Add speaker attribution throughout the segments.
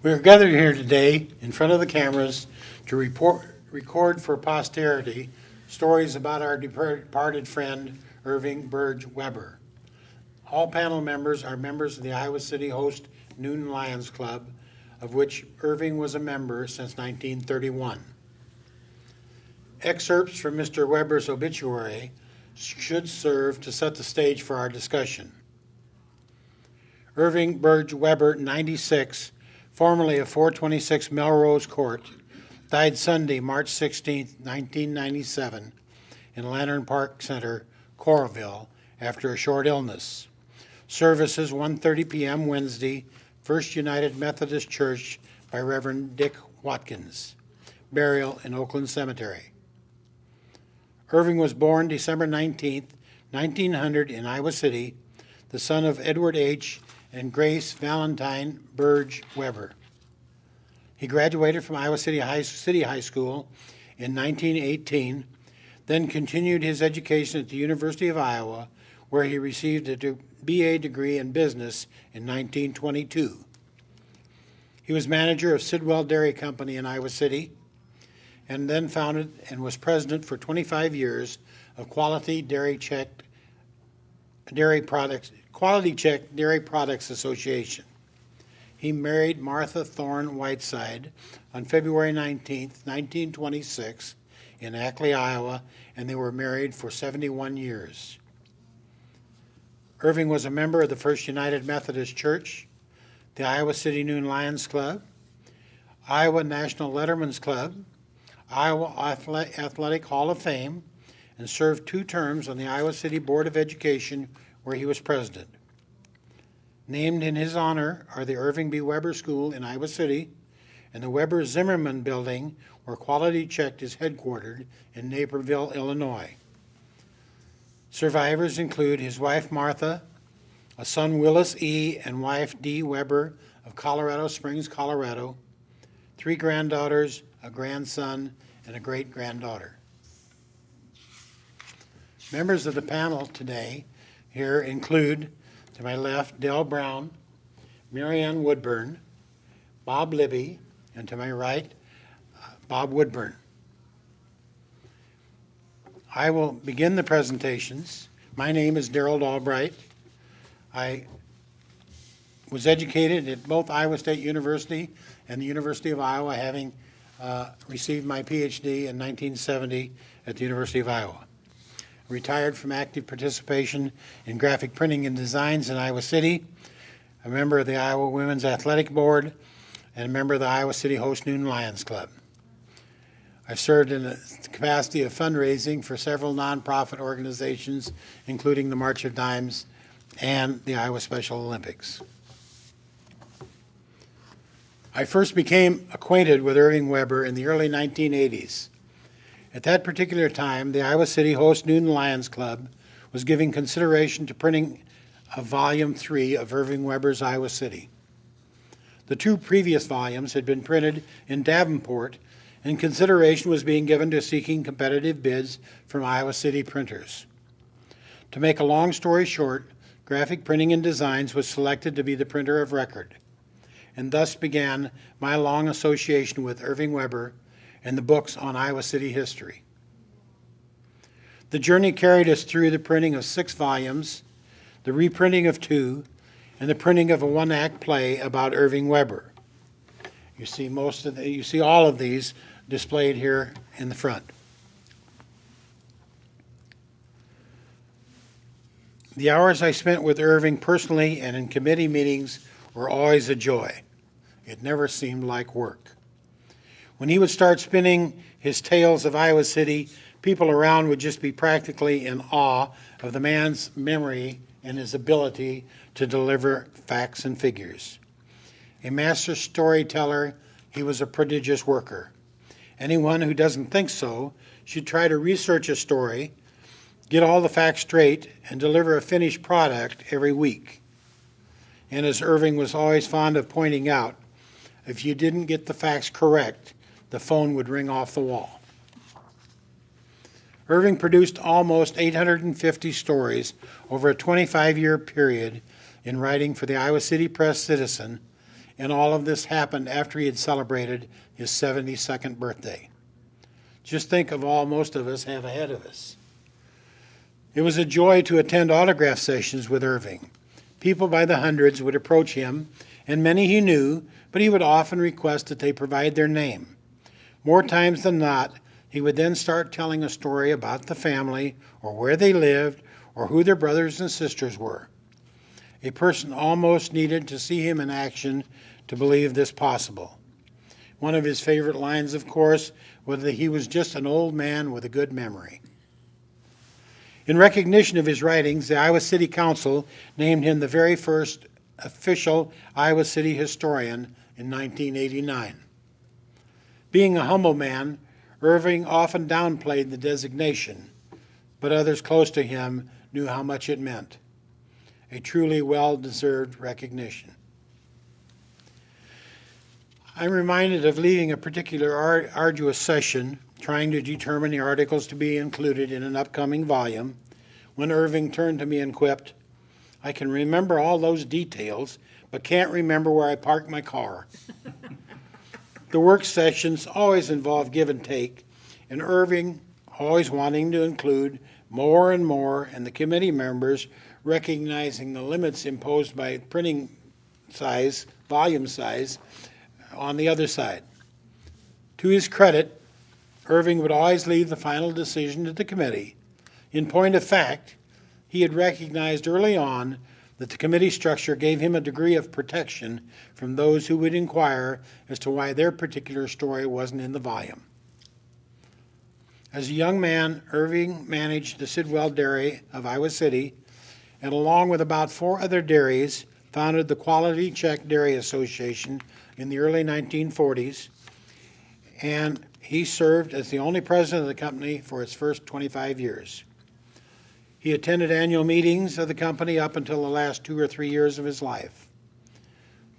Speaker 1: We are gathered here today in front of the cameras to record for posterity stories about our departed friend, Irving Burge Weber. All panel members are members of the Iowa City Host Newton Lions Club, of which Irving was a member since 1931. Excerpts from Mr. Weber's obituary should serve to set the stage for our discussion. Irving Burge Weber, 96, formerly of 426 Melrose Court, died Sunday, March 16, 1997, in Lantern Park Center, Coralville, after a short illness. Services 1:30 p.m. Wednesday, First United Methodist Church by Reverend Dick Watkins. Burial in Oakland Cemetery. Irving was born December 19, 1900 in Iowa City, the son of Edward H. and Grace Valentine Burge Weber. He graduated from Iowa City High School in 1918, then continued his education at the University of Iowa, where he received a BA degree in business in 1922. He was manager of Sidwell Dairy Company in Iowa City, and then founded and was president for 25 years of Quality Check Dairy Products Association. He married Martha Thorne Whiteside on February 19, 1926, in Ackley, Iowa, and they were married for 71 years. Irving was a member of the First United Methodist Church, the Iowa City Newton Lions Club, Iowa National Letterman's Club, Iowa Athletic Hall of Fame, and served 2 terms on the Iowa City Board of Education, where he was president. Named in his honor are the Irving B. Weber School in Iowa City and the Weber Zimmerman Building, where Quality Check is headquartered in Naperville, Illinois. Survivors include his wife Martha, a son Willis E. and wife Dee Weber of Colorado Springs, Colorado, 3 granddaughters, a grandson, and a great-granddaughter. Members of the panel today here include, to my left, Dell Brown, Marianne Woodburn, Bob Libby, and to my right, Bob Woodburn. I will begin the presentations. My name is Darrell Albright. I was educated at both Iowa State University and the University of Iowa, having received my PhD in 1970 at the University of Iowa. Retired from active participation in graphic printing and designs in Iowa City, a member of the Iowa Women's Athletic Board, and a member of the Iowa City Host Newton Lions Club. I've served in the capacity of fundraising for several nonprofit organizations, including the March of Dimes and the Iowa Special Olympics. I first became acquainted with Irving Weber in the early 1980s. At that particular time, the Iowa City Host Newton Lions Club was giving consideration to printing a volume 3 of Irving Weber's Iowa City. The 2 previous volumes had been printed in Davenport, and consideration was being given to seeking competitive bids from Iowa City printers. To make a long story short, Graphic Printing and Designs was selected to be the printer of record, and thus began my long association with Irving Weber and the books on Iowa City history. The journey carried us through the printing of 6 volumes, the reprinting of 2, and the printing of a 1-act play about Irving Weber. You see all of these displayed here in the front. The hours I spent with Irving personally and in committee meetings were always a joy. It never seemed like work. When he would start spinning his tales of Iowa City, people around would just be practically in awe of the man's memory and his ability to deliver facts and figures. A master storyteller, he was a prodigious worker. Anyone who doesn't think so should try to research a story, get all the facts straight, and deliver a finished product every week. And as Irving was always fond of pointing out, if you didn't get the facts correct, the phone would ring off the wall. Irving produced almost 850 stories over a 25-year period in writing for the Iowa City Press Citizen and all of this happened after he had celebrated his 72nd birthday. Just think of all most of us have ahead of us. It was a joy to attend autograph sessions with Irving. People by the hundreds would approach him, and many he knew, but he would often request that they provide their name. More times than not, he would then start telling a story about the family, or where they lived, or who their brothers and sisters were. A person almost needed to see him in action to believe this possible. One of his favorite lines, of course, was that he was just an old man with a good memory. In recognition of his writings, the Iowa City Council named him the very first official Iowa City historian in 1989. Being a humble man, Irving often downplayed the designation, but others close to him knew how much it meant. A truly well-deserved recognition. I'm reminded of leading a particular arduous session, trying to determine the articles to be included in an upcoming volume, when Irving turned to me and quipped, "I can remember all those details, but can't remember where I parked my car." The work sessions always involve give and take, and Irving always wanting to include more and more, and the committee members recognizing the limits imposed by printing size, volume size, on the other side. To his credit, Irving would always leave the final decision to the committee. In point of fact, he had recognized early on that the committee structure gave him a degree of protection from those who would inquire as to why their particular story wasn't in the volume. As a young man, Irving managed the Sidwell Dairy of Iowa City, and along with about 4 other dairies, founded the Quality Check Dairy Association in the early 1940s, and he served as the only president of the company for its first 25 years. He attended annual meetings of the company up until the last 2 or 3 years of his life.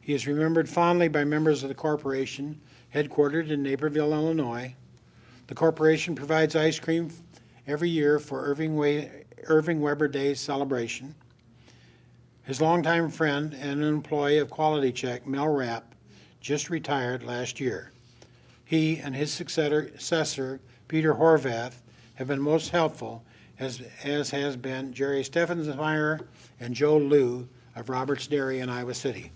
Speaker 1: He is remembered fondly by members of the corporation, headquartered in Naperville, Illinois. The corporation provides ice cream every year for Irving Weber Day celebration. His longtime friend and an employee of Quality Check, Mel Rapp, just retired last year. He and his successor, Peter Horvath, have been most helpful, as has been Jerry Steffensmeyer and Joe Liu of Roberts Dairy in Iowa City.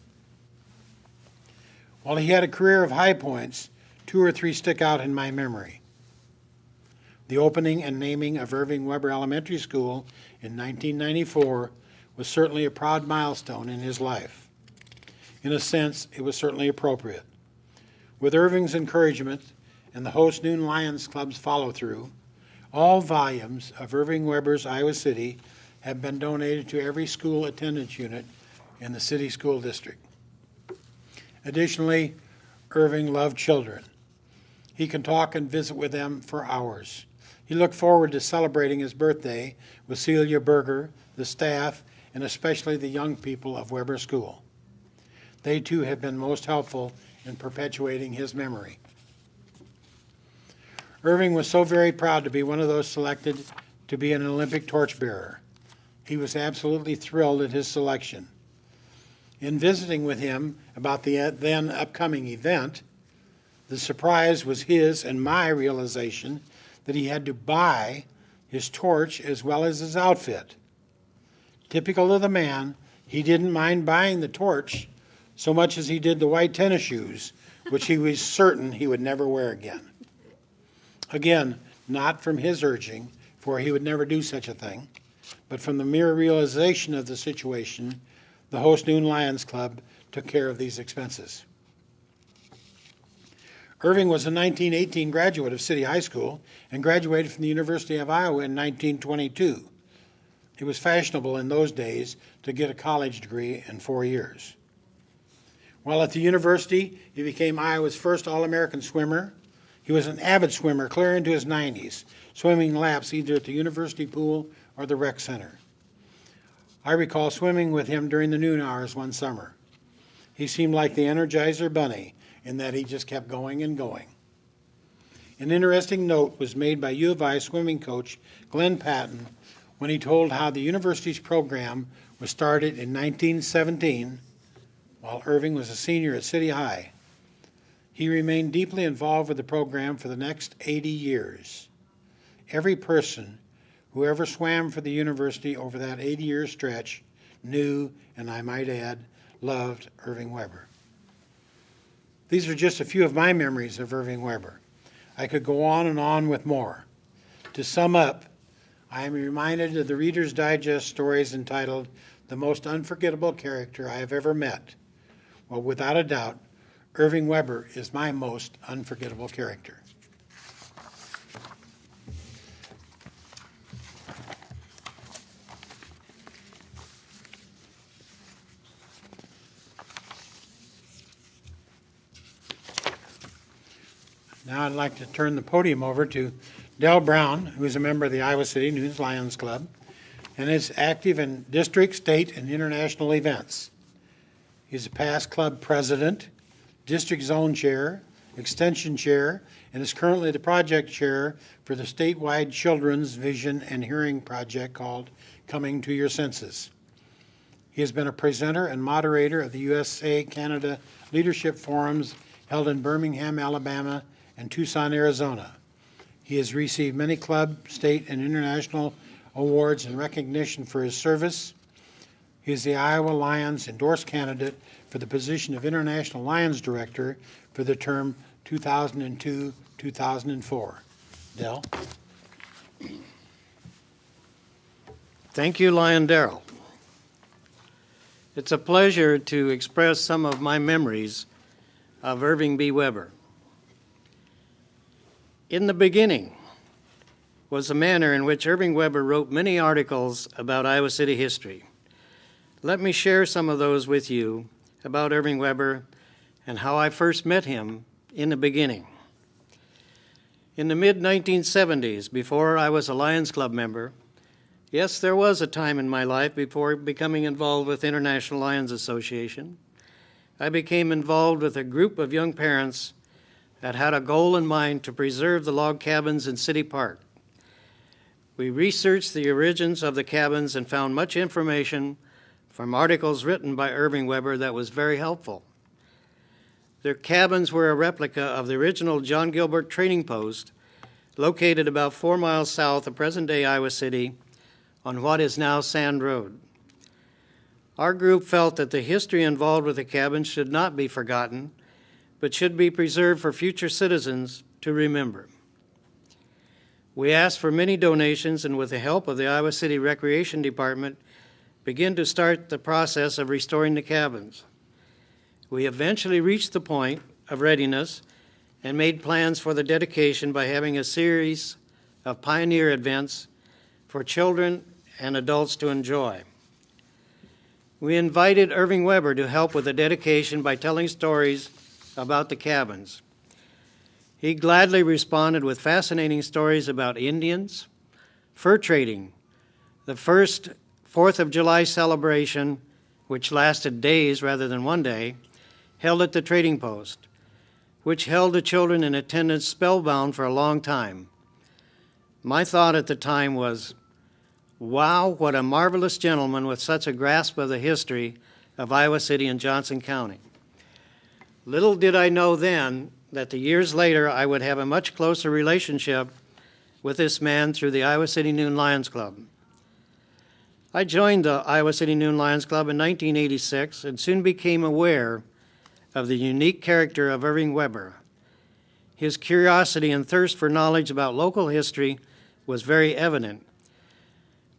Speaker 1: While he had a career of high points, 2 or 3 stick out in my memory. The opening and naming of Irving Weber Elementary School in 1994 was certainly a proud milestone in his life. In a sense, it was certainly appropriate. With Irving's encouragement and the host Noon Lions Club's follow-through, all volumes of Irving Weber's Iowa City have been donated to every school attendance unit in the city school district. Additionally, Irving loved children. He can talk and visit with them for hours. He looked forward to celebrating his birthday with Celia Berger, the staff, and especially the young people of Weber School. They too have been most helpful in perpetuating his memory. Irving was so very proud to be one of those selected to be an Olympic torchbearer. He was absolutely thrilled at his selection. In visiting with him about the then upcoming event, the surprise was his and my realization that he had to buy his torch as well as his outfit. Typical of the man, he didn't mind buying the torch so much as he did the white tennis shoes, which he was certain he would never wear again. Again, not from his urging, for he would never do such a thing, but from the mere realization of the situation, the host Noon Lions Club took care of these expenses. Irving was a 1918 graduate of City High School and graduated from the University of Iowa in 1922. It was fashionable in those days to get a college degree in 4 years. While at the university, he became Iowa's first All-American swimmer. He was an avid swimmer clear into his 90s, swimming laps either at the university pool or the rec center. I recall swimming with him during the noon hours one summer. He seemed like the Energizer Bunny in that he just kept going and going. An interesting note was made by U of I swimming coach Glenn Patton when he told how the university's program was started in 1917 while Irving was a senior at City High. He remained deeply involved with the program for the next 80 years. Every person who ever swam for the university over that 80-year stretch knew, and I might add, loved Irving Weber. These are just a few of my memories of Irving Weber. I could go on and on with more. To sum up, I am reminded of the Reader's Digest stories entitled The Most Unforgettable Character I Have Ever Met. Well, without a doubt, Irving Weber is my most unforgettable character. Now I'd like to turn the podium over to Del Brown, who is a member of the Iowa City News Lions Club and is active in district, state, and international events. He's a past club president, district zone chair, extension chair, and is currently the project chair for the statewide children's vision and hearing project called Coming to Your Senses. He has been a presenter and moderator of the USA-Canada Leadership Forums held in Birmingham, Alabama, and Tucson, Arizona. He has received many club, state, and international awards and recognition for his service. He is the Iowa Lions endorsed candidate for the position of International Lions Director for the term 2002-2004. Del?
Speaker 2: Thank you, Lion Darrell. It's a pleasure to express some of my memories of Irving B. Weber. In the beginning was the manner in which Irving Weber wrote many articles about Iowa City history. Let me share some of those with you about Irving Weber and how I first met him in the beginning. In the mid-1970s, before I was a Lions Club member, yes, there was a time in my life before becoming involved with International Lions Association, I became involved with a group of young parents that had a goal in mind to preserve the log cabins in City Park. We researched the origins of the cabins and found much information from articles written by Irving Weber that was very helpful. Their cabins were a replica of the original John Gilbert trading post located about 4 miles south of present-day Iowa City on what is now Sand Road. Our group felt that the history involved with the cabins should not be forgotten, but should be preserved for future citizens to remember. We asked for many donations and with the help of the Iowa City Recreation Department, began to start the process of restoring the cabins. We eventually reached the point of readiness and made plans for the dedication by having a series of pioneer events for children and adults to enjoy. We invited Irving Weber to help with the dedication by telling stories about the cabins. He gladly responded with fascinating stories about Indians, fur trading, the first 4th of July celebration, which lasted days rather than one day, held at the trading post, which held the children in attendance spellbound for a long time. My thought at the time was, wow, what a marvelous gentleman with such a grasp of the history of Iowa City and Johnson County. Little did I know then that the years later I would have a much closer relationship with this man through the Iowa City Noon Lions Club. I joined the Iowa City Noon Lions Club in 1986 and soon became aware of the unique character of Irving Weber. His curiosity and thirst for knowledge about local history was very evident,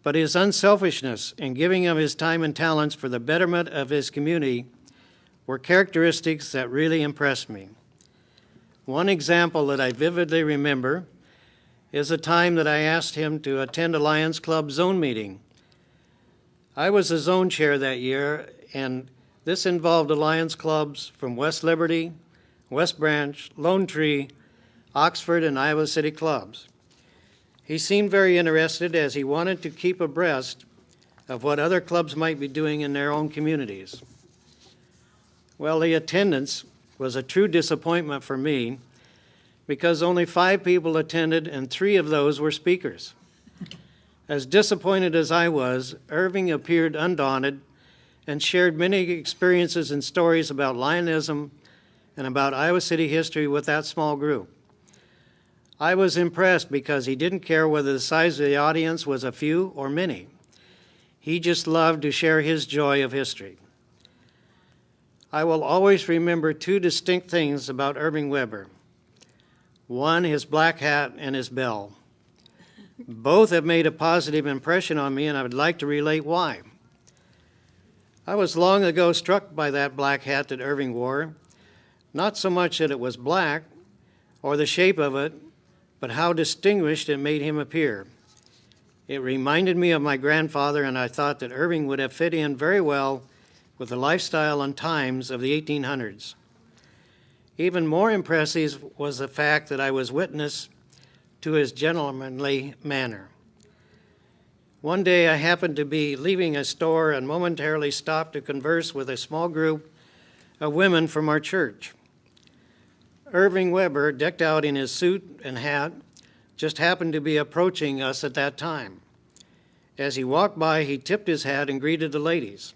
Speaker 2: but his unselfishness in giving of his time and talents for the betterment of his community were characteristics that really impressed me. One example that I vividly remember is a time that I asked him to attend a Lions Club zone meeting. I was the zone chair that year, and this involved the Lions Clubs from West Liberty, West Branch, Lone Tree, Oxford, and Iowa City clubs. He seemed very interested as he wanted to keep abreast of what other clubs might be doing in their own communities. Well, the attendance was a true disappointment for me because only 5 people attended and 3 of those were speakers. As disappointed as I was, Irving appeared undaunted and shared many experiences and stories about Lionism and about Iowa City history with that small group. I was impressed because he didn't care whether the size of the audience was a few or many. He just loved to share his joy of history. I will always remember two distinct things about Irving Weber. One, his black hat and his bell. Both have made a positive impression on me, and I would like to relate why. I was long ago struck by that black hat that Irving wore, not so much that it was black or the shape of it, but how distinguished it made him appear. It reminded me of my grandfather, and I thought that Irving would have fit in very well with the lifestyle and times of the 1800s. Even more impressive was the fact that I was witness to his gentlemanly manner. One day I happened to be leaving a store and momentarily stopped to converse with a small group of women from our church. Irving Weber, decked out in his suit and hat, just happened to be approaching us at that time. As he walked by, he tipped his hat and greeted the ladies.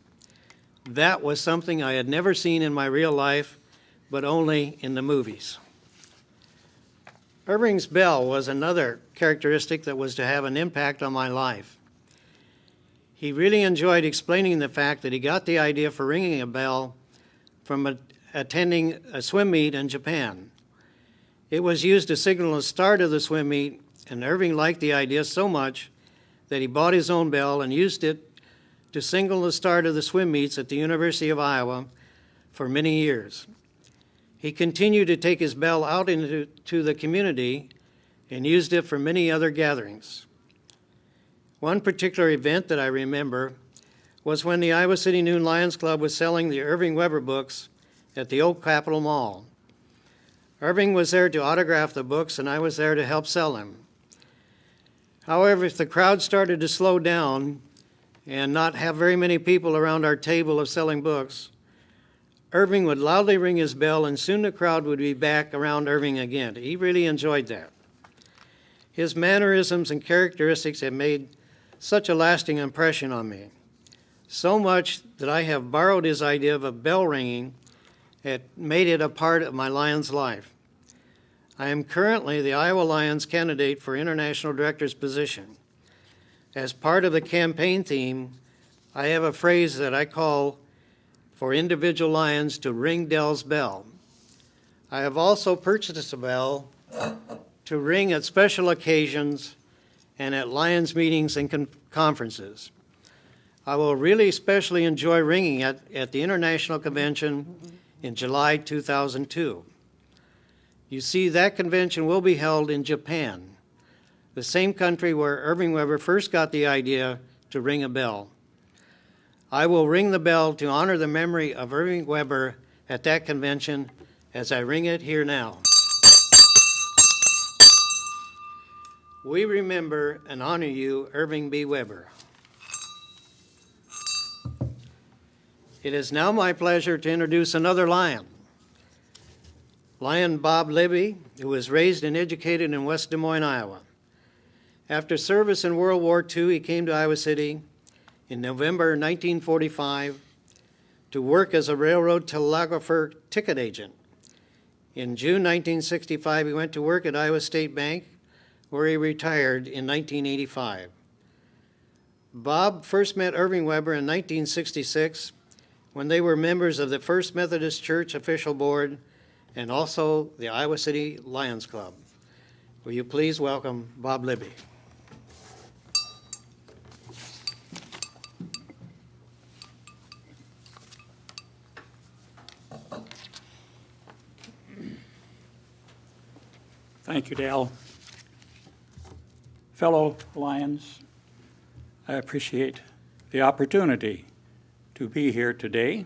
Speaker 2: That was something I had never seen in my real life, but only in the movies. Irving's bell was another characteristic that was to have an impact on my life. He really enjoyed explaining the fact that he got the idea for ringing a bell from attending a swim meet in Japan. It was used to signal the start of the swim meet, and Irving liked the idea so much that he bought his own bell and used it to signal the start of the swim meets at the University of Iowa for many years. He continued to take his bell out into the community and used it for many other gatherings. One particular event that I remember was when the Iowa City Noon Lions Club was selling the Irving Weber books at the Old Capitol Mall. Irving was there to autograph the books, and I was there to help sell them. However, if the crowd started to slow down and not have very many people around our table of selling books, Irving would loudly ring his bell, and soon the crowd would be back around Irving again. He really enjoyed that. His mannerisms and characteristics have made such a lasting impression on me, so much that I have borrowed his idea of a bell ringing and made it a part of my Lions life. I am currently the Iowa Lions candidate for international director's position. As part of the campaign theme, I have a phrase that I call for individual Lions to ring Dell's bell. I have also purchased a bell to ring at special occasions and at Lions meetings and conferences. I will really especially enjoy ringing at the International Convention in July 2002. You see, that convention will be held in Japan, the same country where Irving Weber first got the idea to ring a bell. I will ring the bell to honor the memory of Irving Weber at that convention as I ring it here now. We remember and honor you, Irving B. Weber. It is now my pleasure to introduce another Lion. Lion Bob Libby, who was raised and educated in West Des Moines, Iowa. After service in World War II, he came to Iowa City in November 1945 to work as a railroad telegrapher ticket agent. In June 1965, he went to work at Iowa State Bank, where he retired in 1985. Bob first met Irving Weber in 1966 when they were members of the First Methodist Church Official Board and also the Iowa City Lions Club. Will you please welcome Bob Libby?
Speaker 3: Thank you, Dale. Fellow Lions, I appreciate the opportunity to be here today.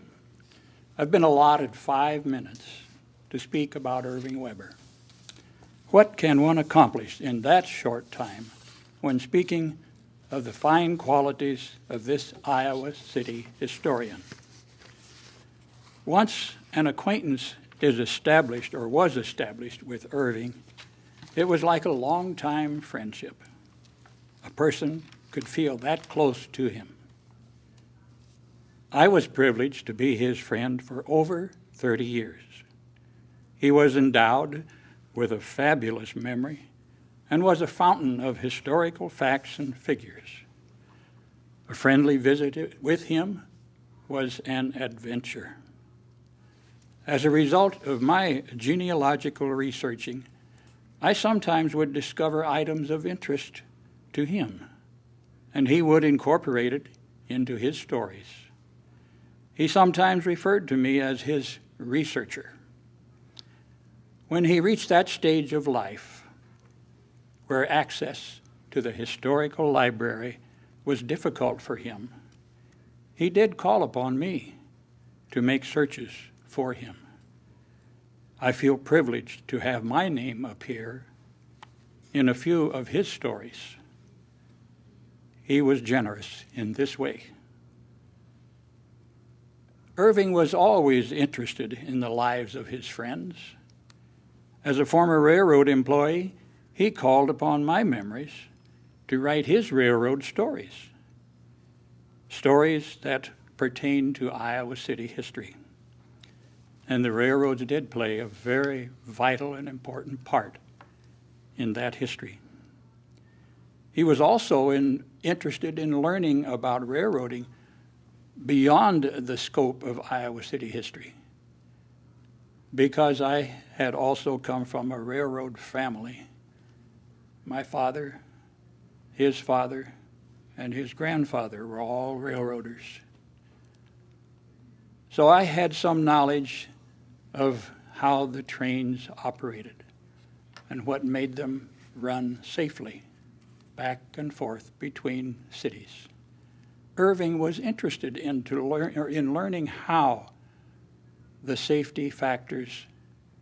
Speaker 3: I've been allotted 5 minutes to speak about Irving Weber. What can one accomplish in that short time when speaking of the fine qualities of this Iowa City historian? Once an acquaintance is established or was established with Irving, it was like a long-time friendship. A person could feel that close to him. I was privileged to be his friend for over 30 years. He was endowed with a fabulous memory and was a fountain of historical facts and figures. A friendly visit with him was an adventure. As a result of my genealogical researching, I sometimes would discover items of interest to him, and he would incorporate it into his stories. He sometimes referred to me as his researcher. When he reached that stage of life where access to the historical library was difficult for him, he did call upon me to make searches for him. I feel privileged to have my name appear in a few of his stories. He was generous in this way. Irving was always interested in the lives of his friends. As a former railroad employee, he called upon my memories to write his railroad stories, stories that pertain to Iowa City history. And the railroads did play a very vital and important part in that history. He was also interested in learning about railroading beyond the scope of Iowa City history. Because I had also come from a railroad family, my father, his father, and his grandfather were all railroaders. So I had some knowledge of how the trains operated and what made them run safely back and forth between cities. Irving was interested in learning how the safety factors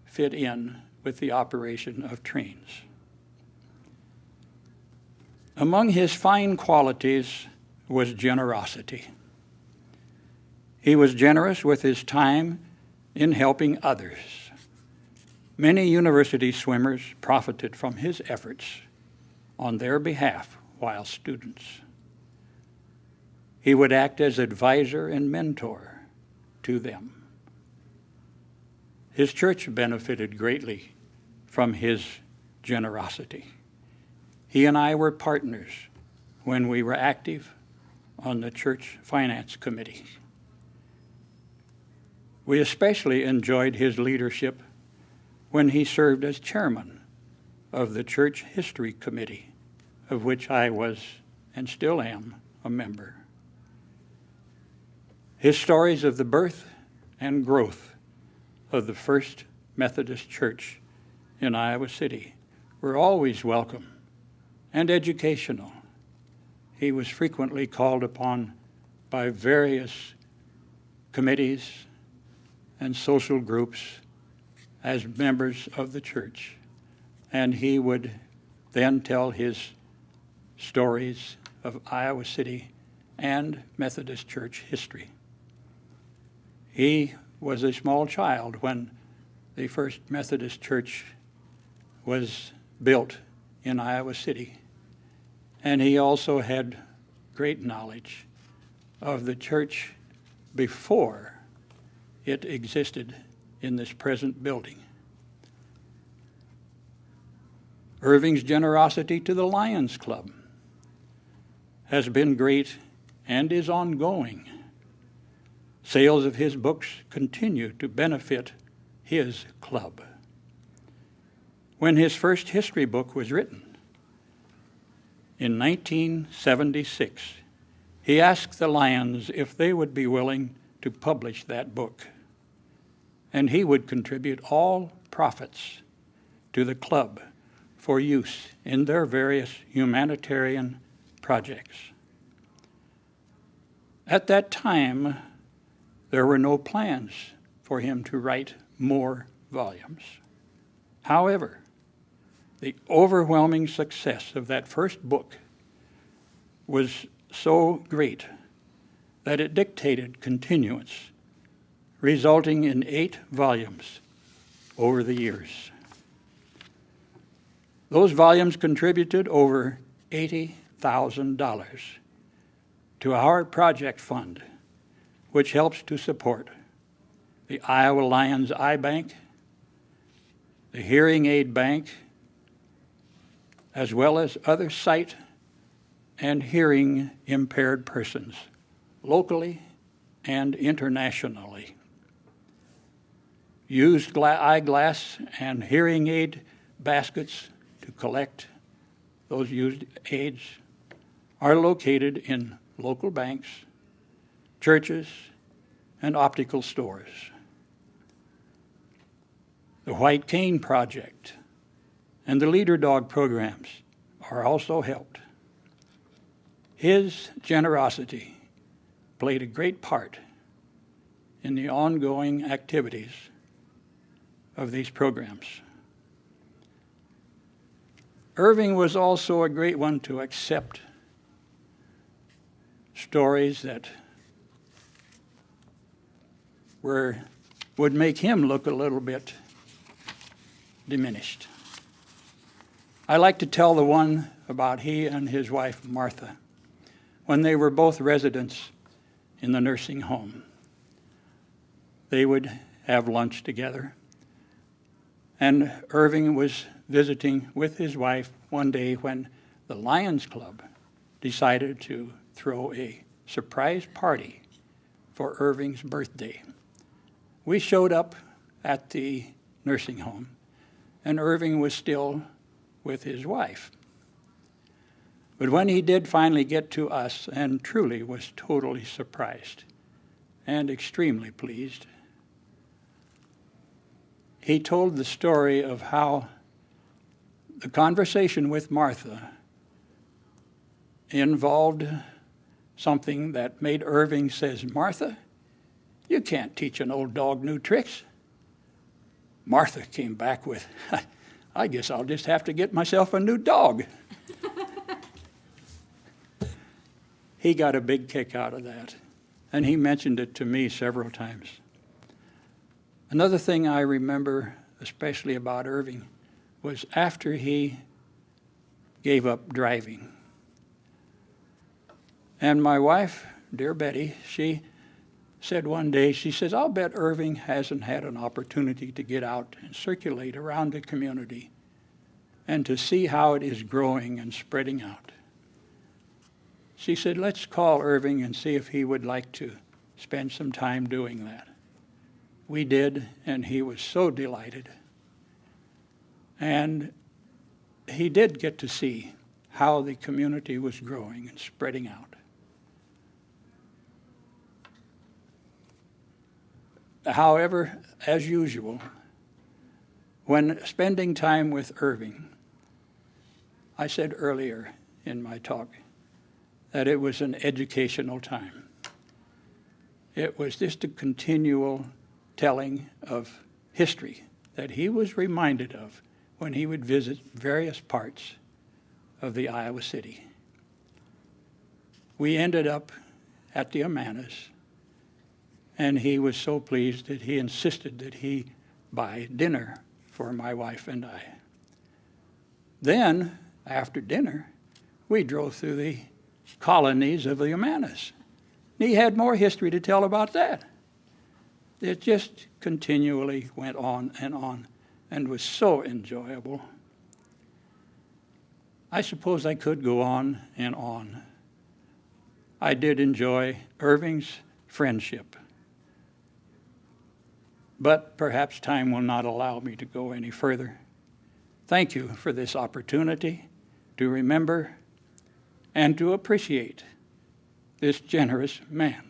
Speaker 3: fit in with the operation of trains. Among his fine qualities was generosity. He was generous with his time in helping others. Many university swimmers profited from his efforts on their behalf while students. He would act as advisor and mentor to them. His church benefited greatly from his generosity. He and I were partners when we were active on the church finance committee. We especially enjoyed his leadership when he served as chairman of the church history committee, of which I was and still am a member. His stories of the birth and growth of the First Methodist Church in Iowa City were always welcome and educational. He was frequently called upon by various committees and social groups as members of the church, and he would then tell his stories of Iowa City and Methodist Church history. He was a small child when the First Methodist Church was built in Iowa City, and he also had great knowledge of the church before it existed in this present building. Irving's generosity to the Lions Club has been great and is ongoing. Sales of his books continue to benefit his club. When his first history book was written, in 1976, he asked the Lions if they would be willing to publish that book, and he would contribute all profits to the club for use in their various humanitarian projects. At that time, there were no plans for him to write more volumes. However, the overwhelming success of that first book was so great that it dictated continuance, resulting in 8 volumes over the years. Those volumes contributed over $80,000 to our project fund, which helps to support the Iowa Lions Eye Bank, the Hearing Aid Bank, as well as other sight and hearing impaired persons, locally and internationally. Used eyeglass and hearing aid baskets to collect those used aids are located in local banks, churches, and optical stores. The White Cane Project and the Leader Dog programs are also helped. His generosity played a great part in the ongoing activities of these programs. Irving was also a great one to accept stories that would make him look a little bit diminished. I like to tell the one about he and his wife, Martha, when they were both residents in the nursing home. They would have lunch together, and Irving was visiting with his wife one day when the Lions Club decided to throw a surprise party for Irving's birthday. We showed up at the nursing home, and Irving was still with his wife. But when he did finally get to us, and truly was totally surprised and extremely pleased, he told the story of how the conversation with Martha involved something that made Irving says, "Martha, you can't teach an old dog new tricks." Martha came back with, "I guess I'll just have to get myself a new dog." He got a big kick out of that, and he mentioned it to me several times. Another thing I remember, especially about Irving, was after he gave up driving. And my wife, dear Betty, she said one day, she says, "I'll bet Irving hasn't had an opportunity to get out and circulate around the community and to see how it is growing and spreading out." She said, "Let's call Irving and see if he would like to spend some time doing that." We did, and he was so delighted. And he did get to see how the community was growing and spreading out. However, as usual, when spending time with Irving, I said earlier in my talk that it was an educational time. It was just a continual telling of history that he was reminded of when he would visit various parts of the Iowa City. We ended up at the Amanas, and he was so pleased that he insisted that he buy dinner for my wife and I. Then, after dinner, we drove through the colonies of the Amanas. He had more history to tell about that. It just continually went on and was so enjoyable. I suppose I could go on and on. I did enjoy Irving's friendship, but perhaps time will not allow me to go any further. Thank you for this opportunity to remember and to appreciate this generous man.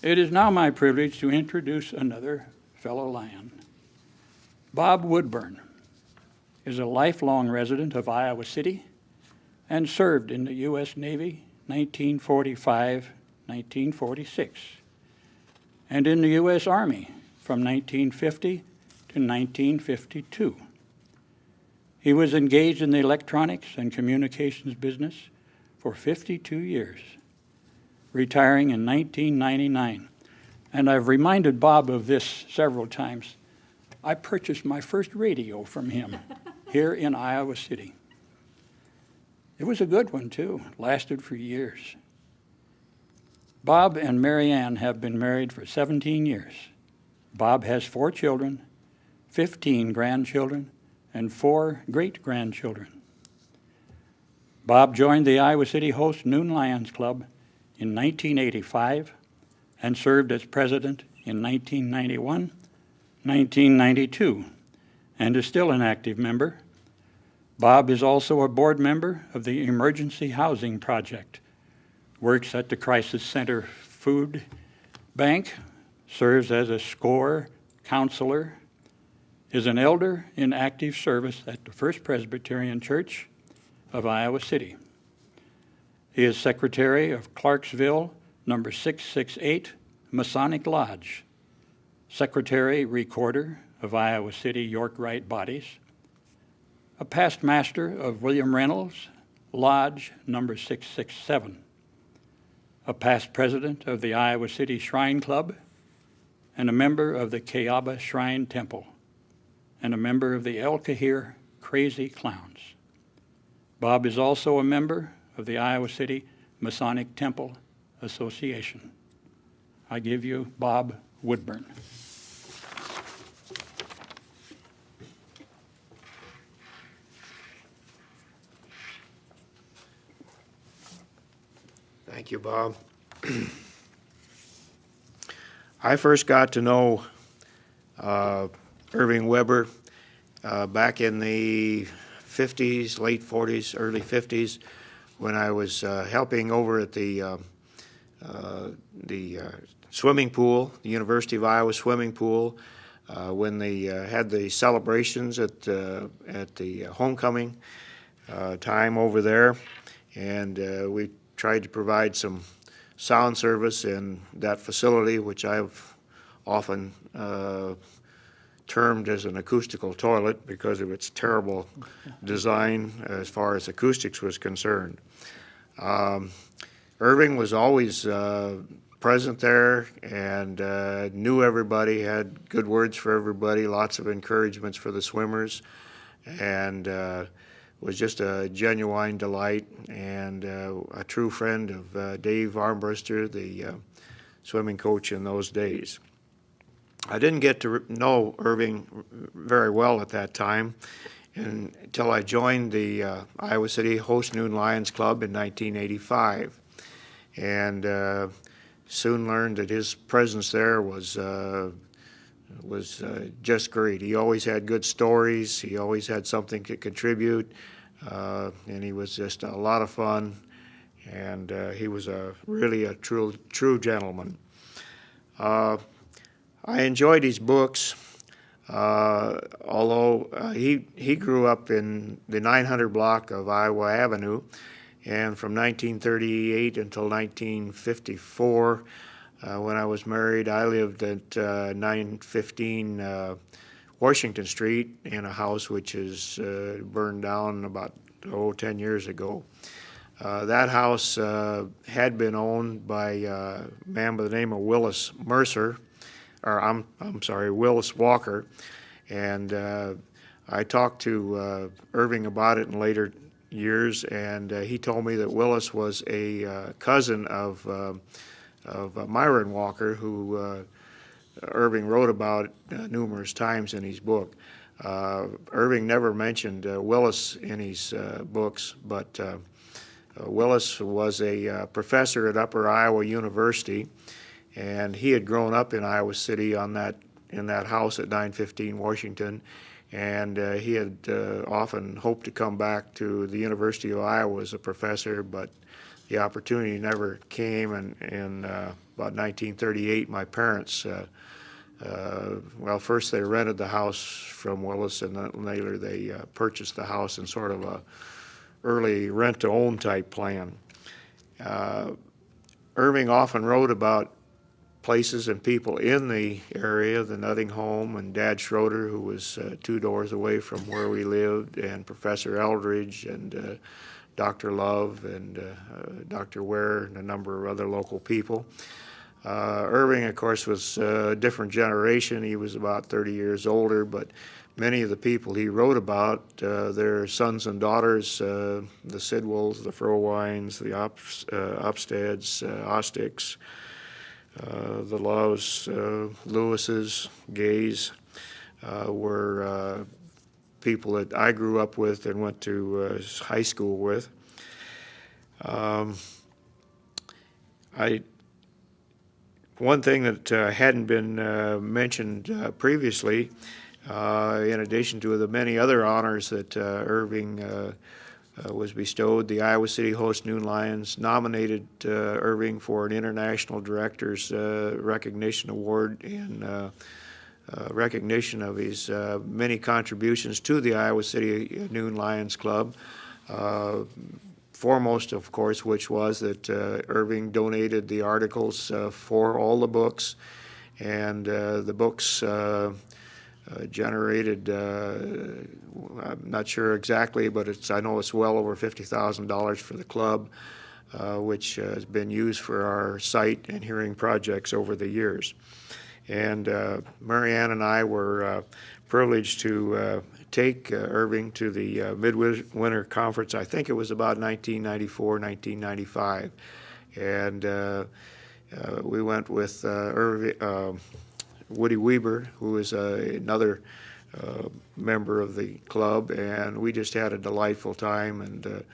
Speaker 3: It is now my privilege to introduce another fellow Lion. Bob Woodburn is a lifelong resident of Iowa City and served in the U.S. Navy 1945-1946 and in the U.S. Army from 1950 to 1952. He was engaged in the electronics and communications business for 52 years, retiring in 1999. And I've reminded Bob of this several times. I purchased my first radio from him here in Iowa City. It was a good one, too. Lasted for years. Bob and Mary Ann have been married for 17 years. Bob has 4 children, 15 grandchildren, and 4 great-grandchildren. Bob joined the Iowa City Host Noon Lions Club in 1985 and served as president in 1991, 1992, and is still an active member. Bob is also a board member of the Emergency Housing Project, works at the Crisis Center Food Bank, serves as a SCORE counselor, is an elder in active service at the First Presbyterian Church of Iowa City. He is secretary of Clarksville number 668 Masonic Lodge, secretary recorder of Iowa City York Rite Bodies, a past master of William Reynolds Lodge number 667, a past president of the Iowa City Shrine Club, and a member of the Keaba Shrine Temple, and a member of the El Kahir Crazy Clowns. Bob is also a member of the Iowa City Masonic Temple Association. I give you Bob Woodburn.
Speaker 4: Thank you, Bob. I first got to know Irving Weber back in the 50s, late 40s, early 50s, when I was helping over at the swimming pool, the University of Iowa swimming pool, when they had the celebrations at the homecoming time over there, and we tried to provide some sound service in that facility, which I've often termed as an acoustical toilet because of its terrible design as far as acoustics was concerned. Irving was always present there and knew everybody, had good words for everybody, lots of encouragements for the swimmers, and was just a genuine delight and a true friend of Dave Armbruster, the swimming coach in those days. I didn't get to know Irving very well at that time until I joined the Iowa City Host Noon Lions Club in 1985, and soon learned that his presence there was just great. He always had good stories. He always had something to contribute, and he was just a lot of fun. And he was really a true gentleman. I enjoyed his books, although he grew up in the 900 block of Iowa Avenue, and from 1938 until 1954. When I was married, I lived at 915 Washington Street in a house which is burned down about 10 years ago. That house had been owned by a man by the name of Willis Walker, and I talked to Irving about it in later years, and he told me that Willis was a cousin of Myron Walker, who Irving wrote about numerous times in his book. Irving never mentioned Willis in his books, but Willis was a professor at Upper Iowa University, and he had grown up in Iowa City in that house at 915 Washington, and he had often hoped to come back to the University of Iowa as a professor, but the opportunity never came, and in about 1938, my parents, first they rented the house from Willis, and then later they purchased the house in sort of a early rent-to-own type plan. Irving often wrote about places and people in the area, the Nutting Home, and Dad Schroeder, who was 2 doors away from where we lived, and Professor Eldridge, and Dr. Love, and Dr. Ware, and a number of other local people. Irving, of course, was a different generation. He was about 30 years older, but many of the people he wrote about, their sons and daughters, the Sidwells, the Frowines, the Opsteds, Ostics, the Loves, Lewises, Gays, were people that I grew up with and went to high school with. One thing that hadn't been mentioned previously, in addition to the many other honors that Irving was bestowed, the Iowa City Host Noon Lions nominated Irving for an International Directors Recognition Award in recognition of his many contributions to the Iowa City Noon Lions Club. Foremost, of course, which was that Irving donated the articles for all the books, and the books generated, I'm not sure exactly, but I know it's well over $50,000 for the club, which has been used for our sight and hearing projects over the years. And Marianne and I were privileged to take Irving to the Midwinter Conference. I think it was about 1994, 1995. And we went with Woody Weber, who is another member of the club, and we just had a delightful time. And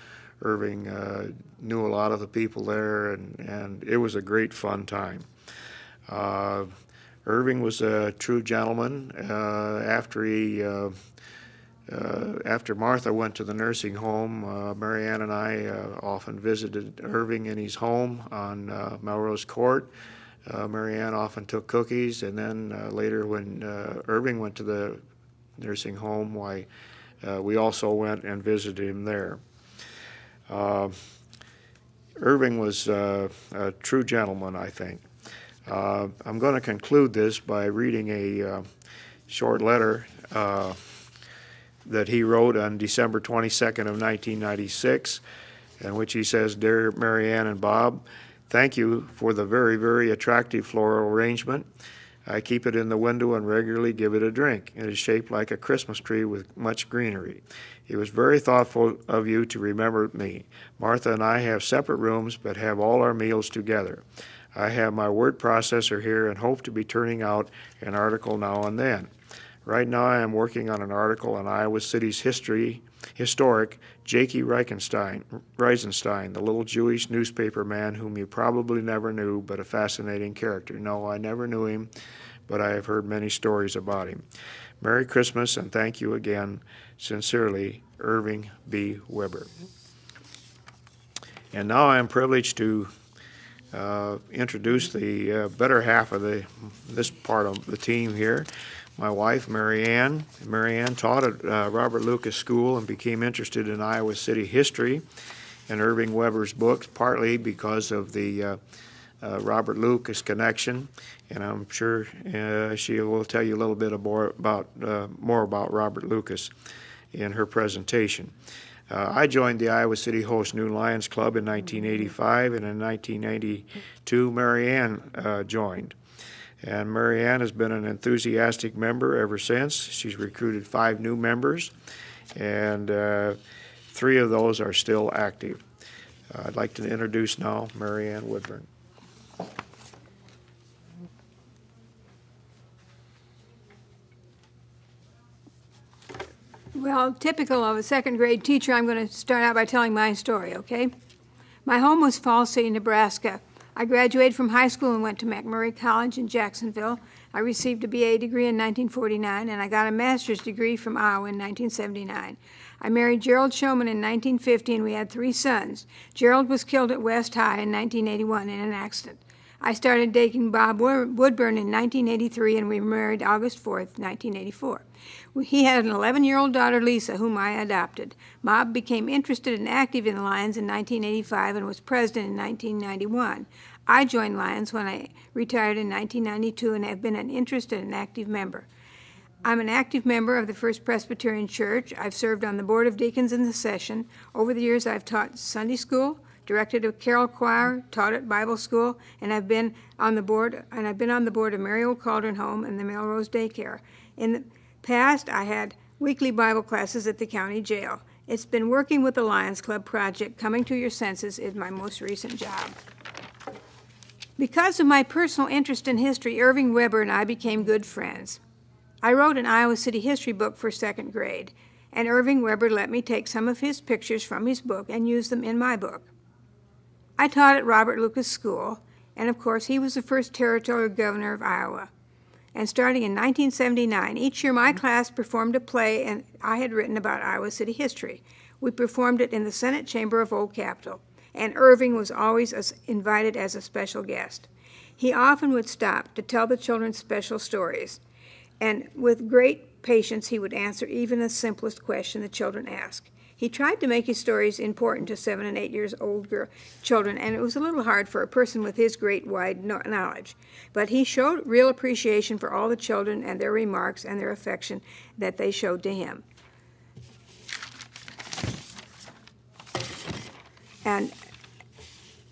Speaker 4: Irving knew a lot of the people there, and it was a great fun time. Irving was a true gentleman. After Martha went to the nursing home, Marianne and I often visited Irving in his home on Melrose Court. Marianne often took cookies, and then later when Irving went to the nursing home, we also went and visited him there. Irving was a true gentleman, I think. I'm going to conclude this by reading a short letter that he wrote on December 22nd of 1996, in which he says, "Dear Marianne and Bob, thank you for the very, very attractive floral arrangement. I keep it in the window and regularly give it a drink. It is shaped like a Christmas tree with much greenery. It was very thoughtful of you to remember me. Martha and I have separate rooms, but have all our meals together. I have my word processor here and hope to be turning out an article now and then. Right now I am working on an article on Iowa City's historic Jakey Reisenstein, the little Jewish newspaper man whom you probably never knew, but a fascinating character. No, I never knew him, but I have heard many stories about him. Merry Christmas, and thank you again. Sincerely, Irving B. Weber." And now I am privileged to introduce the better half of this part of the team here. My wife, Marianne. Marianne taught at Robert Lucas School and became interested in Iowa City history and Irving Weber's books, partly because of the Robert Lucas connection. And I'm sure she will tell you a little bit more about Robert Lucas in her presentation. I joined the Iowa City Host Noon Lions Club in 1985, and in 1992, Marianne joined. And Marianne has been an enthusiastic member ever since. She's recruited 5 new members, and 3 of those are still active. I'd like to introduce now Marianne Woodburn.
Speaker 5: Well, typical of a second grade teacher, I'm going to start out by telling my story, okay? My home was Falls City, Nebraska. I graduated from high school and went to McMurray College in Jacksonville. I received a BA degree in 1949, and I got a master's degree from Iowa in 1979. I married Gerald Showman in 1950, and we had 3 sons. Gerald was killed at West High in 1981 in an accident. I started dating Bob Woodburn in 1983, and we were married August 4th, 1984. He had an 11-year-old daughter, Lisa, whom I adopted. Bob became interested and active in the Lions in 1985 and was president in 1991. I joined Lions when I retired in 1992 and have been an interested and active member. I'm an active member of the First Presbyterian Church. I've served on the Board of Deacons in the session. Over the years, I've taught Sunday school, directed a carol choir, taught at Bible school, and I've been on the board of Mary Old Cauldron Home and the Melrose Daycare. In the past, I had weekly Bible classes at the county jail. It's been working with the Lions Club project. Coming to Your Senses is my most recent job. Because of my personal interest in history, Irving Weber and I became good friends. I wrote an Iowa City history book for second grade, and Irving Weber let me take some of his pictures from his book and use them in my book. I taught at Robert Lucas School, and of course he was the first territorial governor of Iowa. And starting in 1979, each year my class performed a play and I had written about Iowa City history. We performed it in the Senate chamber of Old Capitol, and Irving was always invited as a special guest. He often would stop to tell the children special stories, and with great patience he would answer even the simplest question the children asked. He tried to make his stories important to 7 and 8 years old children, and it was a little hard for a person with his great wide knowledge. But he showed real appreciation for all the children and their remarks and their affection that they showed to him. And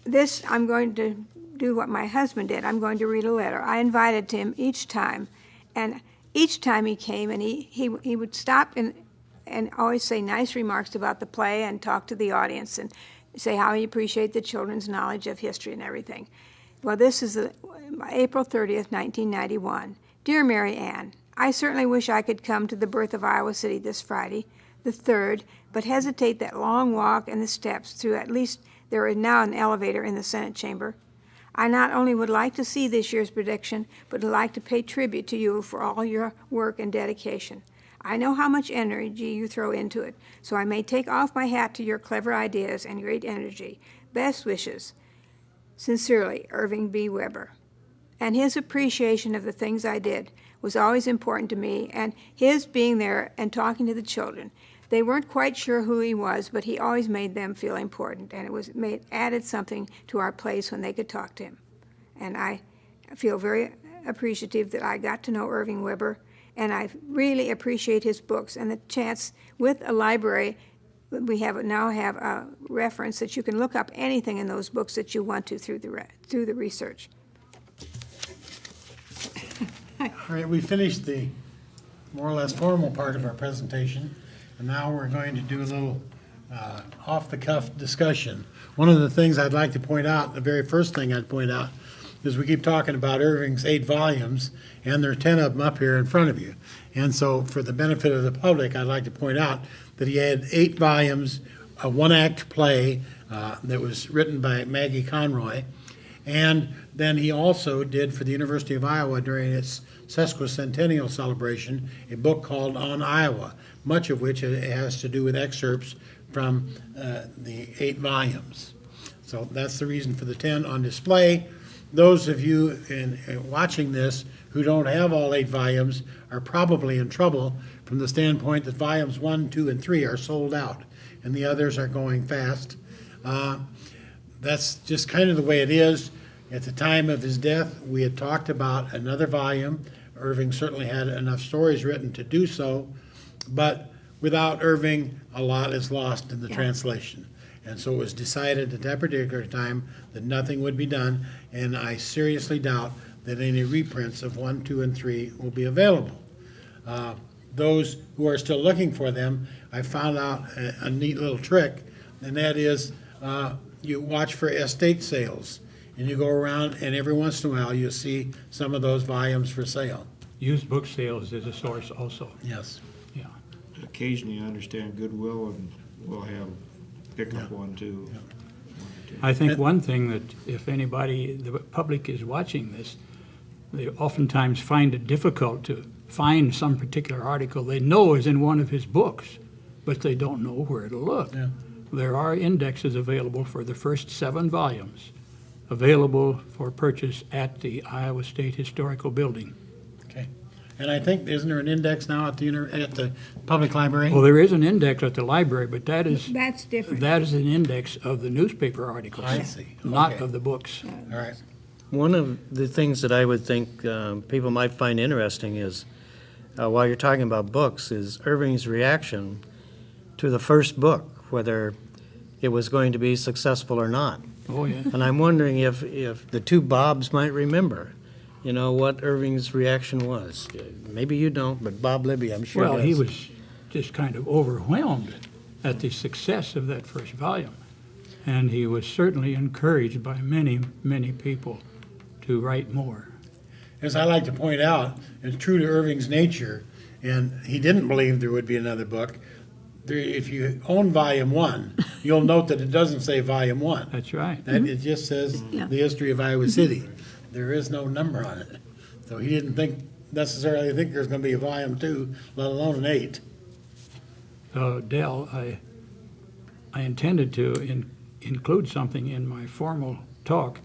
Speaker 5: this, I'm going to do what my husband did. I'm going to read a letter. I invited him each time, and each time he came, and he would stop and always say nice remarks about the play and talk to the audience and say how he appreciated the children's knowledge of history and everything. Well, this is April 30th, 1991. Dear Mary Ann, I certainly wish I could come to the birth of Iowa City this Friday, the 3rd, but hesitate that long walk and the steps through at least there is now an elevator in the Senate chamber. I not only would like to see this year's prediction, but would like to pay tribute to you for all your work and dedication. I know how much energy you throw into it, so I may take off my hat to your clever ideas and great energy. Best wishes. Sincerely, Irving B. Weber. And his appreciation of the things I did was always important to me, and his being there and talking to the children. They weren't quite sure who he was, but he always made them feel important, and it added something to our place when they could talk to him. And I feel very appreciative that I got to know Irving Weber, and I really appreciate his books and the chance with a library. We now have a reference that you can look up anything in those books that you want to through the research.
Speaker 1: All right, we finished the more or less formal part of our presentation, and now we're going to do a little off-the-cuff discussion. One of the things I'd like to point out, the very first thing I'd point out, is we keep talking about Irving's 8 volumes, and there are 10 of them up here in front of you. And so for the benefit of the public, I'd like to point out that he had 8 volumes, a one-act play that was written by Maggie Conroy, and then he also did for the University of Iowa during its sesquicentennial celebration a book called On Iowa, much of which has to do with excerpts from the 8 volumes. So that's the reason for the 10 on display. Those of you watching this who don't have all 8 volumes are probably in trouble from the standpoint that volumes 1, 2, and 3 are sold out, and the others are going fast. That's just kind of the way it is. At the time of his death, we had talked about another volume. Irving certainly had enough stories written to do so, but without Irving, a lot is lost in the translation. And so it was decided at that particular time that nothing would be done, and I seriously doubt that any reprints of 1, 2, and 3 will be available. Those who are still looking for them, I found out a neat little trick, and that is you watch for estate sales, and you go around, and every once in a while you'll see some of those volumes for sale.
Speaker 3: Used book sales is a source also.
Speaker 1: Yes.
Speaker 3: Yeah.
Speaker 4: Occasionally, I understand Goodwill and we'll have pick up one too.
Speaker 3: I think one thing that if anybody, the public is watching this, they oftentimes find it difficult to find some particular article they know is in one of his books, but they don't know where to look.
Speaker 1: Yeah.
Speaker 3: There are indexes available for the first 7 volumes, available for purchase at the Iowa State Historical Building.
Speaker 1: Okay. And I think, isn't there an index now at the public library?
Speaker 3: Well, there is an index at the library, but
Speaker 5: That's different.
Speaker 3: that is an index of the newspaper articles,
Speaker 1: I see.
Speaker 3: not
Speaker 1: Okay.
Speaker 3: of the books.
Speaker 1: All right.
Speaker 2: One of the things that I would think people might find interesting is, while you're talking about books, is Irving's reaction to the first book, whether it was going to be successful or not.
Speaker 3: Oh, yeah.
Speaker 2: And I'm wondering if the two Bobs might remember, what Irving's reaction was. Maybe you don't, but Bob Libby, I'm sure
Speaker 3: Well,
Speaker 2: does.
Speaker 3: he was just kind of overwhelmed at the success of that first volume. And he was certainly encouraged by many, many people to write more.
Speaker 1: As I like to point out, it's true to Irving's nature, and he didn't believe there would be another book. If you own Volume 1, you'll note that it doesn't say Volume 1.
Speaker 3: That's right.
Speaker 1: That it just says
Speaker 5: Yeah.
Speaker 1: the history of Iowa City. There is no number on it. So he didn't necessarily think there's going to be a Volume 2, let alone an 8.
Speaker 3: Dell, I intended to include something in my formal talk.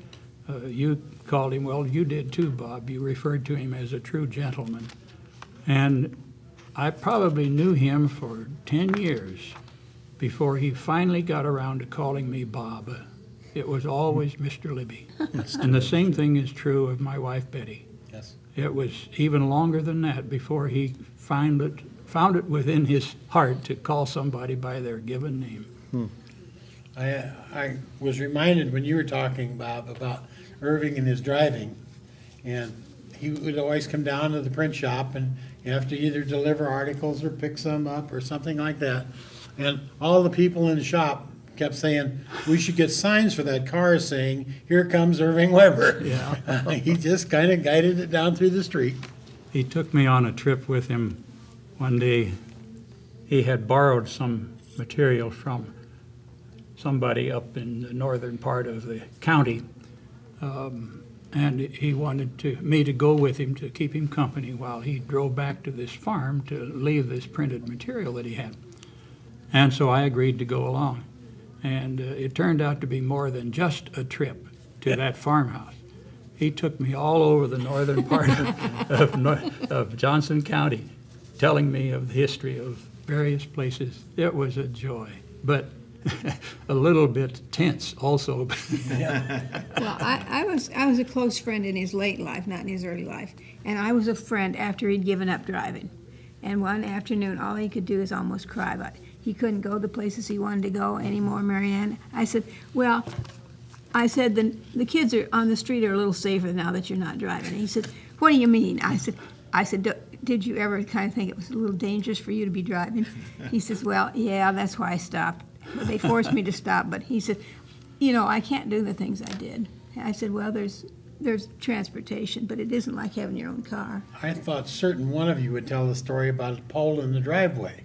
Speaker 3: You called him, well, you did too, Bob. You referred to him as a true gentleman. And I probably knew him for 10 years before he finally got around to calling me Bob. It was always Mr. Libby. And the same thing is true of my wife, Betty.
Speaker 1: Yes.
Speaker 3: It was even longer than that before he found it within his heart to call somebody by their given name.
Speaker 1: I was reminded when you were talking, Bob, about Irving and his driving, and he would always come down to the print shop and you have to either deliver articles or pick some up or something like that. And all the people in the shop kept saying, we should get signs for that car saying, here comes Irving Weber.
Speaker 3: Yeah.
Speaker 1: He just kind of guided it down through the street.
Speaker 3: He took me on a trip with him one day. He had borrowed some material from somebody up in the northern part of the county, and he wanted me to go with him to keep him company while he drove back to this farm to leave this printed material that he had. And so I agreed to go along. And it turned out to be more than just a trip to that farmhouse. He took me all over the northern part of Johnson County, telling me of the history of various places. It was a joy, but a little bit tense also.
Speaker 5: Well, I was a close friend in his late life, not in his early life, and I was a friend after he'd given up driving. And one afternoon, all he could do is almost cry about it. He couldn't go the places he wanted to go anymore, Marianne. I said, well, the kids are on the street are a little safer now that you're not driving. And he said, what do you mean? I said, did you ever kind of think it was a little dangerous for you to be driving? He says, well, yeah, that's why I stopped. They forced me to stop, but he said, I can't do the things I did. I said, well, there's transportation, but it isn't like having your own car.
Speaker 1: I thought certain one of you would tell the story about a pole in the driveway,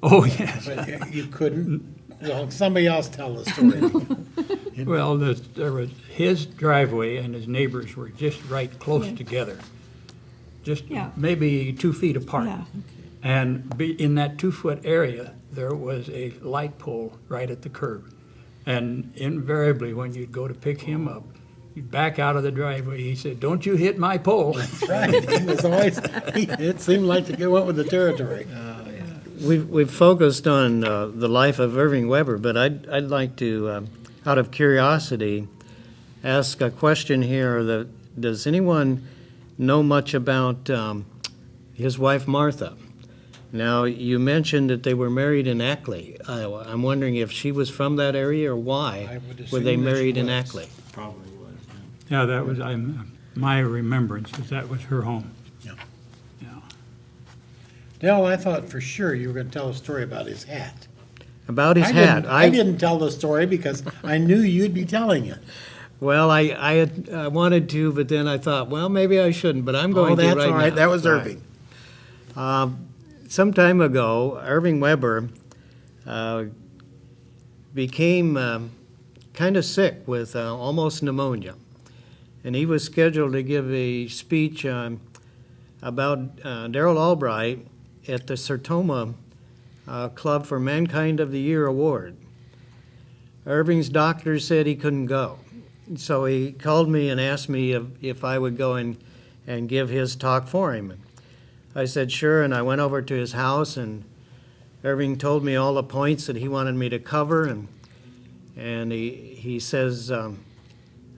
Speaker 3: Oh, yes.
Speaker 1: but you couldn't. Well, somebody else tell the story.
Speaker 3: Well, there was his driveway and his neighbors were just right close
Speaker 5: Yeah.
Speaker 3: together, just
Speaker 5: Yeah.
Speaker 3: maybe 2 feet apart.
Speaker 5: Yeah.
Speaker 3: And in that 2-foot area, there was a light pole right at the curb. And invariably, when you'd go to pick him up, you'd back out of the driveway. He said, "Don't you hit my pole."
Speaker 1: That's right. He was always. It seemed like to go up with the territory.
Speaker 2: We've focused on the life of Irving Weber, but I'd like to, out of curiosity, ask a question here. Does anyone know much about his wife, Martha? Now, you mentioned that they were married in Ackley, Iowa. I'm wondering if she was from that area or why
Speaker 1: I would
Speaker 2: were they
Speaker 1: assume that she
Speaker 2: married in
Speaker 1: was.
Speaker 2: Ackley?
Speaker 4: Probably was.
Speaker 3: Yeah, that was my remembrance, is that was her home.
Speaker 1: Yeah.
Speaker 3: Yeah.
Speaker 1: Dell, I thought for sure you were going to tell a story about his hat.
Speaker 2: About his
Speaker 1: I
Speaker 2: hat.
Speaker 1: Didn't, I didn't tell the story because I knew you'd be telling it.
Speaker 2: Well, I wanted to, but then I thought, well, maybe I shouldn't, but I'm going to
Speaker 1: that's
Speaker 2: right
Speaker 1: all right.
Speaker 2: now.
Speaker 1: That was
Speaker 2: All
Speaker 1: Irving.
Speaker 2: Some time ago, Irving Weber became kind of sick with almost pneumonia. And he was scheduled to give a speech about Darrell Albright at the Sertoma Club for Mankind of the Year Award. Irving's doctor said he couldn't go. So he called me and asked me if I would go and give his talk for him. I said sure, and I went over to his house, and Irving told me all the points that he wanted me to cover, and he says,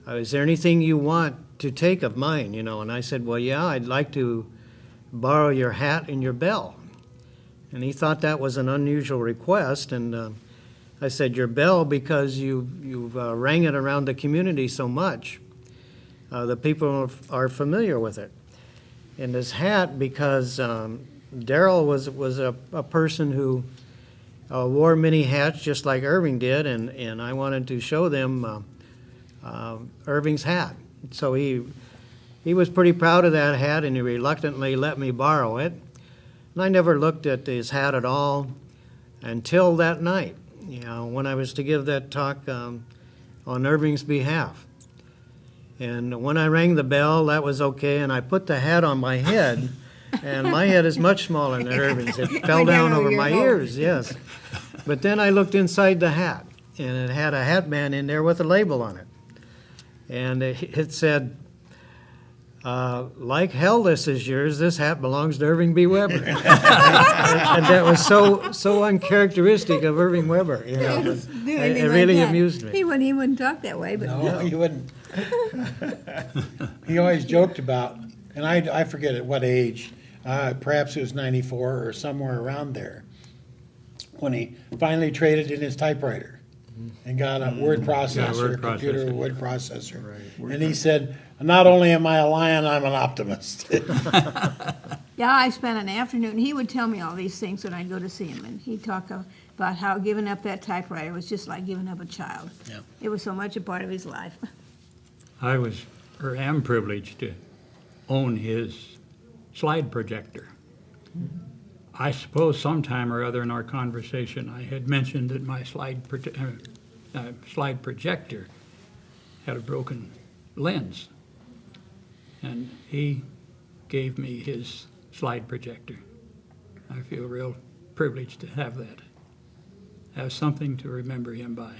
Speaker 2: is there anything you want to take of mine, And I said, well, yeah, I'd like to borrow your hat and your bell. And he thought that was an unusual request, and I said, your bell, because you've rang it around the community so much, the people are familiar with it. And his hat, because Darrell was a person who wore many hats just like Irving did, and I wanted to show them Irving's hat. So he was pretty proud of that hat, and he reluctantly let me borrow it. And I never looked at his hat at all until that night, when I was to give that talk on Irving's behalf. And when I rang the bell, that was okay, and I put the hat on my head, and my head is much smaller than Irving's. It fell down over my ears, yes. But then I looked inside the hat, and it had a hat band in there with a label on it. And it said, like hell this is yours, this hat belongs to Irving B. Weber. and that was so uncharacteristic of Irving Weber. It really amused me.
Speaker 5: He wouldn't talk that way, but
Speaker 1: No, he wouldn't. He always joked about, and I forget at what age, perhaps it was 94 or somewhere around there, when he finally traded in his typewriter and got a word processor, computer word processor. Right. And he said, not only am I a lion, I'm an optimist.
Speaker 5: yeah, I spent an afternoon. He would tell me all these things when I'd go to see him, and he'd talk about how giving up that typewriter was just like giving up a child.
Speaker 1: Yeah.
Speaker 5: It was so much a part of his life.
Speaker 3: I am privileged to own his slide projector. I suppose sometime or other in our conversation I had mentioned that my slide projector had a broken lens, and he gave me his slide projector. I feel real privileged to have that, have something to remember him by.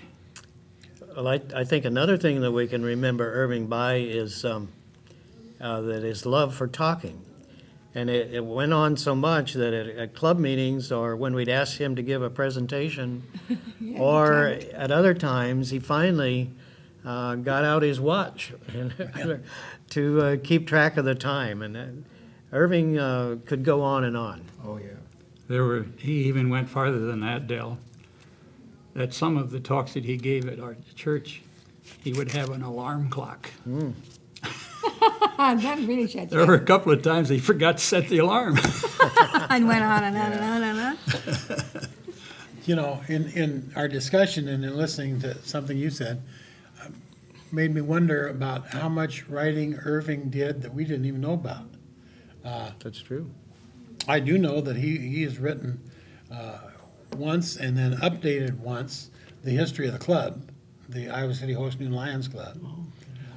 Speaker 2: Well, I think another thing that we can remember Irving by is that his love for talking. And it went on so much that at club meetings, or when we'd ask him to give a presentation, or at other times, he finally got out his watch to keep track of the time. And Irving could go on and on.
Speaker 4: Oh, yeah.
Speaker 3: He even went farther than that, Dell. At some of the talks that he gave at our church, he would have an alarm clock.
Speaker 5: That really shut you
Speaker 3: There were a couple of times he forgot to set the alarm.
Speaker 5: and went on and on and on and on.
Speaker 1: In our discussion and in listening to something you said, made me wonder about how much writing Irving did that we didn't even know about.
Speaker 2: That's true.
Speaker 1: I do know that he has written once and then updated once the history of the club, the Iowa City Host Noon Lions Club.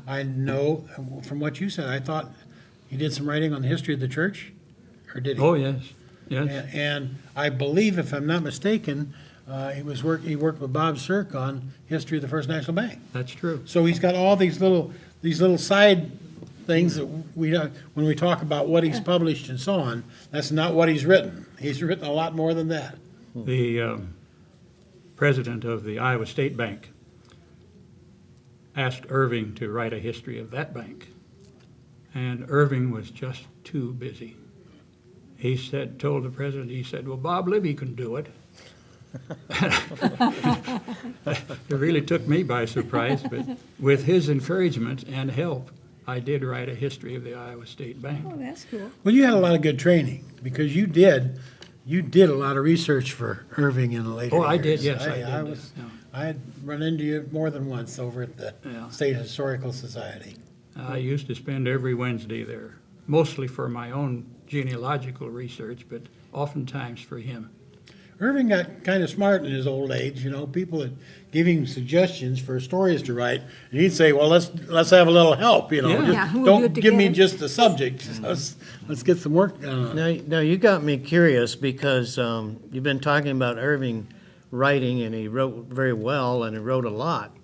Speaker 1: I know from what you said, I thought he did some writing on the history of the church, or did he?
Speaker 3: Oh, yes, yes.
Speaker 1: And I believe, if I'm not mistaken, he worked with Bob Cirque on history of the First National Bank.
Speaker 3: That's true.
Speaker 1: So he's got all these little side things that when we talk about what he's published and so on, that's not what he's written. He's written a lot more than that.
Speaker 3: The president of the Iowa State Bank asked Irving to write a history of that bank, and Irving was just too busy. He told the president, he said, well, Bob Libby can do it. It really took me by surprise, but with his encouragement and help, I did write a history of the Iowa State Bank.
Speaker 5: Oh, that's cool.
Speaker 1: Well, you had a lot of good training because you did a lot of research for Irving in the later years.
Speaker 3: Oh, I did, yes, I did.
Speaker 1: I had run into you more than once over at the State Historical Society.
Speaker 3: I used to spend every Wednesday there, mostly for my own genealogical research, but oftentimes for him.
Speaker 1: Irving got kind of smart in his old age. People would give him suggestions for stories to write, and he'd say, "Well, let's have a little help.
Speaker 3: Yeah.
Speaker 5: Yeah, we'll do
Speaker 1: Don't
Speaker 5: it
Speaker 1: give me
Speaker 5: together."
Speaker 1: just the subject. Let's get some work done."
Speaker 2: Now you got me curious because you've been talking about Irving writing, and he wrote very well, and he wrote a lot.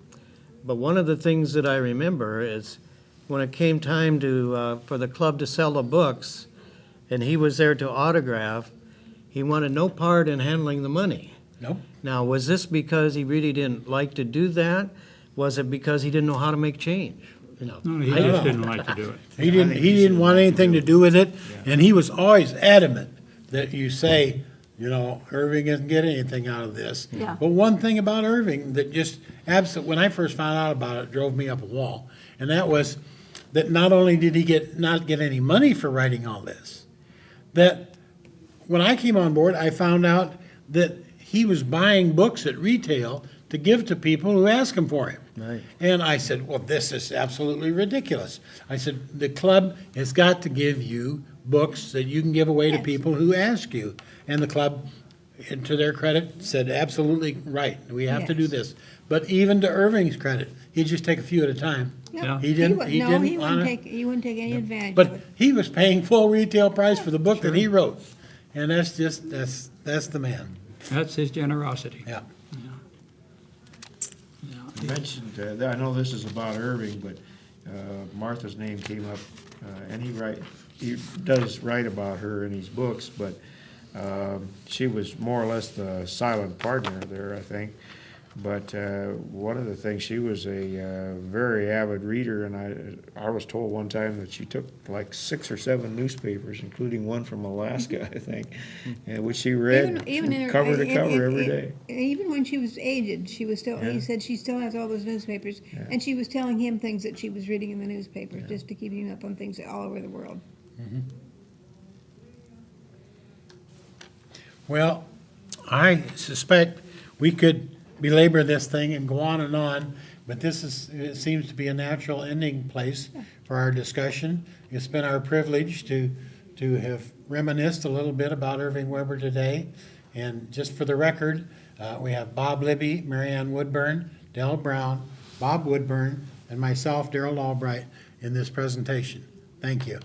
Speaker 2: But one of the things that I remember is when it came time for the club to sell the books, and he was there to autograph, he wanted no part in handling the money.
Speaker 1: Nope.
Speaker 2: Now, was this because he really didn't like to do that? Was it because he didn't know how to make change?
Speaker 3: No, he just didn't like to do it.
Speaker 1: He didn't want anything to do with it, and he was always adamant that you say You know, Irving doesn't get anything out of this.
Speaker 5: Yeah.
Speaker 1: But one thing about Irving that just when I first found out about it, drove me up a wall, and that was that not only did he not get any money for writing all this, that when I came on board, I found out that he was buying books at retail to give to people who ask him for him.
Speaker 4: Right.
Speaker 1: And I said, well, this is absolutely ridiculous. I said, the club has got to give you books that you can give away to
Speaker 5: Yes.
Speaker 1: people who ask you. And the club, and to their credit, said, absolutely right, we have to do
Speaker 5: Yes.
Speaker 1: this. But even to Irving's credit, he'd just take a few at a time.
Speaker 3: Yeah.
Speaker 1: He didn't,
Speaker 5: would-
Speaker 1: he
Speaker 5: no,
Speaker 1: didn't
Speaker 5: he wouldn't
Speaker 1: wanna-
Speaker 5: take any advantage of
Speaker 1: But
Speaker 5: it.
Speaker 1: he was paying full retail price for the book that he wrote. And that's just, that's the man,
Speaker 3: That's his generosity.
Speaker 1: yeah.
Speaker 4: You mentioned, I know this is about Irving, but Martha's name came up, and he does write about her in his books, but she was more or less the silent partner there, I think. But one of the things, she was a very avid reader, and I was told one time that she took like 6 or 7 newspapers, including one from Alaska, I think, and which she read
Speaker 5: Even in her-
Speaker 4: cover to
Speaker 5: in-
Speaker 4: cover
Speaker 5: in-
Speaker 4: every
Speaker 5: in-
Speaker 4: day.
Speaker 5: Even when she was aged, she was still,
Speaker 4: Yeah.
Speaker 5: he said she still has all those newspapers.
Speaker 4: Yeah.
Speaker 5: And she was telling him things that she was reading in the newspapers, just to keep him up on things all over the world.
Speaker 1: Well, I suspect we could belabor this thing and go on, but it seems to be a natural ending place for our discussion. It's been our privilege to have reminisced a little bit about Irving Weber today. And just for the record, we have Bob Libby, Marianne Woodburn, Dell Brown, Bob Woodburn, and myself, Darrell Albright, in this presentation. Thank you.